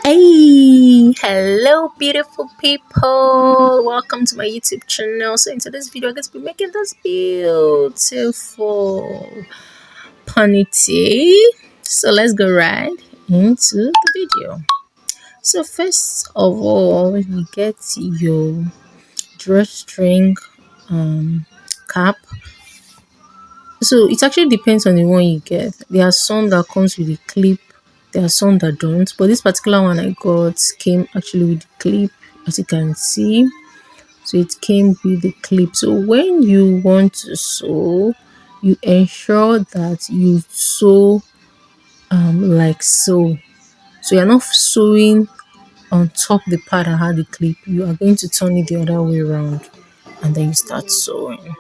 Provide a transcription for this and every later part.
Hey, hello, beautiful people. Welcome to my YouTube channel. So, in today's video, I'm going to be making this beautiful ponytail. So, let's go right into the video. So, first of all, you get your drawstring cap. So, it actually depends on the one you get. There are some that comes with a clip. There are some that don't, but this particular one I got came actually with the clip, as you can see. So it came with the clip. So when you want to sew, you ensure that you sew like so. So you're not sewing on top the part that had the clip. You are going to turn it the other way around, and then you start sewing.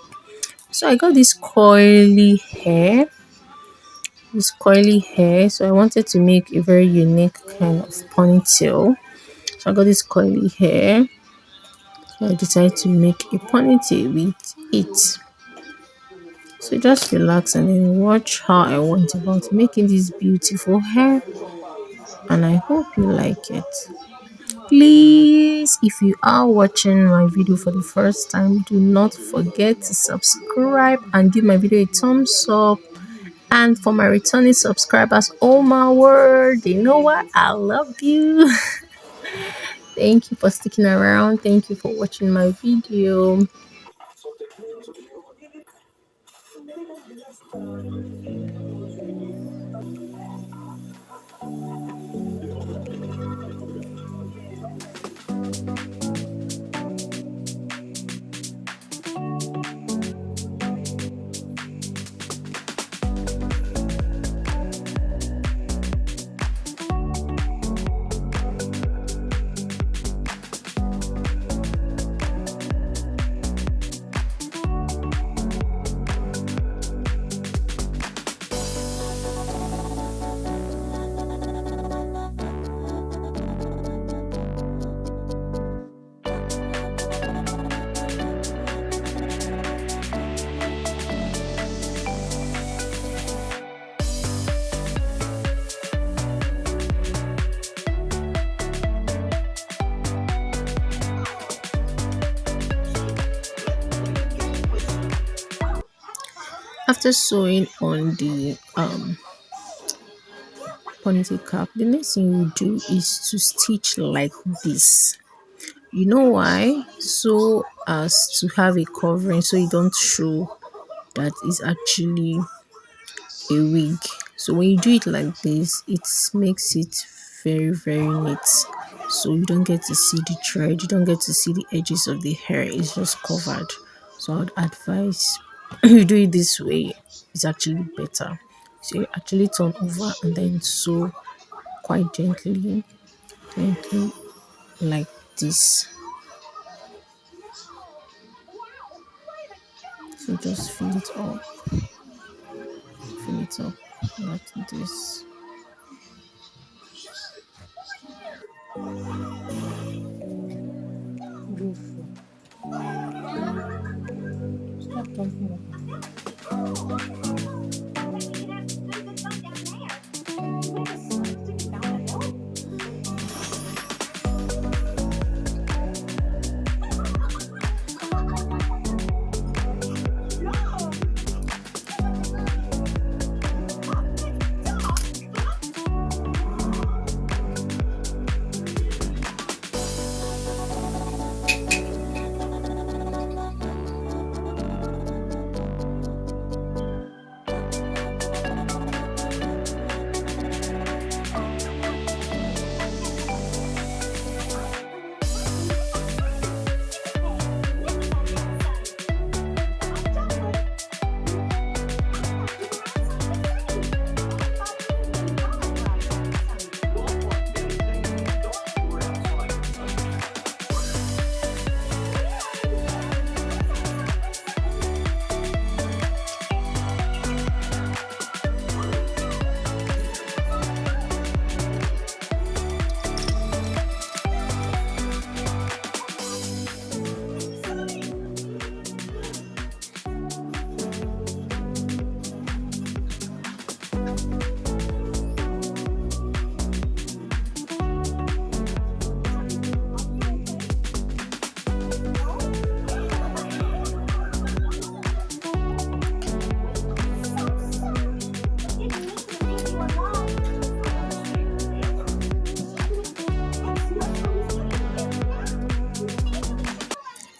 So I got this coily hair. So I wanted to make a very unique kind of ponytail. So I got this coily hair. So I decided to make a ponytail with it. So just relax and then watch how I went about making this beautiful hair. And I hope you like it. Please, if you are watching my video for the first time, do not forget to subscribe and give my video a thumbs up. And for my returning subscribers, oh my word, you know what? I love you. Thank you for sticking around. Thank you for watching my video. After sewing on the ponytail cap, the next thing you do is to stitch like this. You know why? So as to have a covering, so you don't show that is actually a wig. So when you do it like this, it makes it very neat. So you don't get to see the thread, you don't get to see the edges of the hair, it's just covered. So I'd advise you do it this way, it's actually better. So you actually turn over and then sew quite gently like this. So just fill it up like this. Beautiful. Stop jumping up.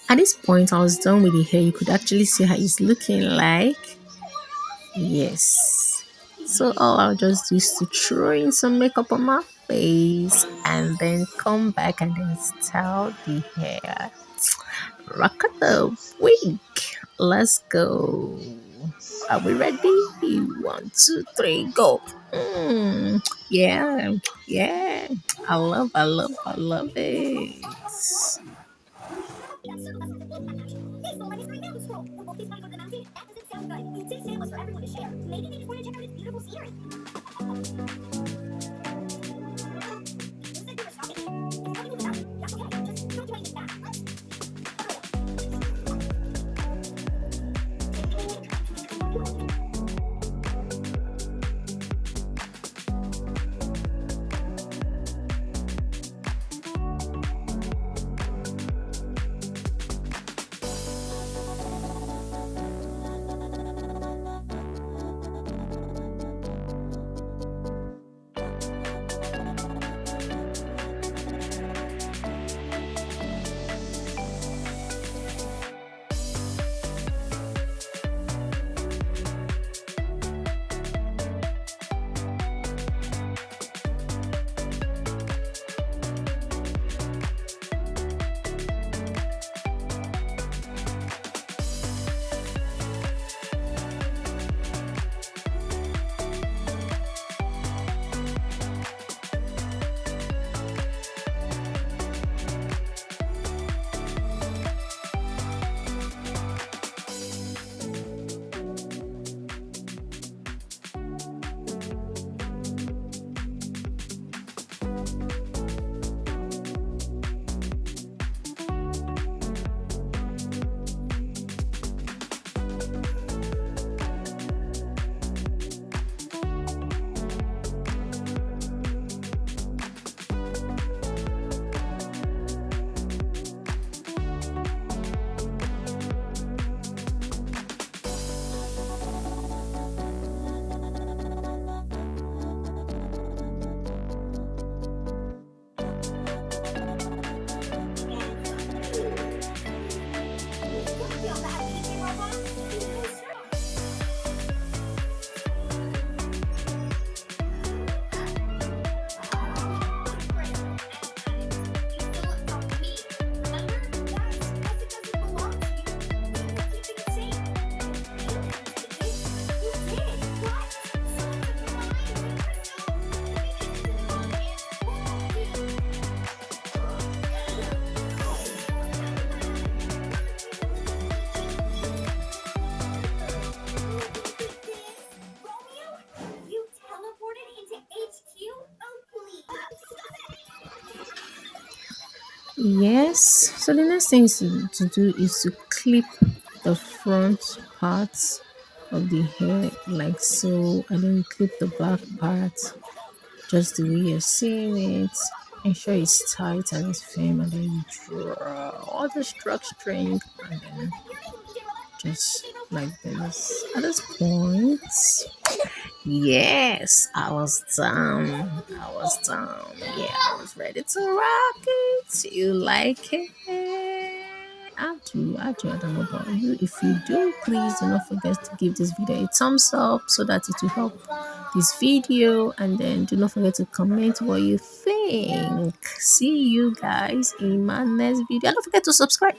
At this point, I was done with the hair. You could actually see how it's looking like. Yes. So all I'll just do is to throw in some makeup on my face and then come back and then style the hair. Rock the wig. Let's go. Are we ready? One, two, three, go. Yeah, yeah. I love it. Yes. So the next thing to do is to clip the front parts of the hair like so, and then clip the back part just the way you're seeing it. Ensure it's tight and it's firm, and then you draw all the string and then just like this. At this point, yes, I was done. I was done. Yeah, I was ready to rock it. You like it? I don't know about you. If you do, please do not forget to give this video a thumbs up so that it will help this video. And then do not forget to comment what you think. See you guys in my next video. And don't forget to subscribe.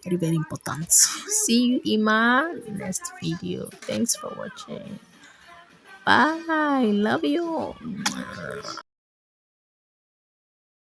Very, very important. See you in my next video. Thanks for watching. Bye. Love you.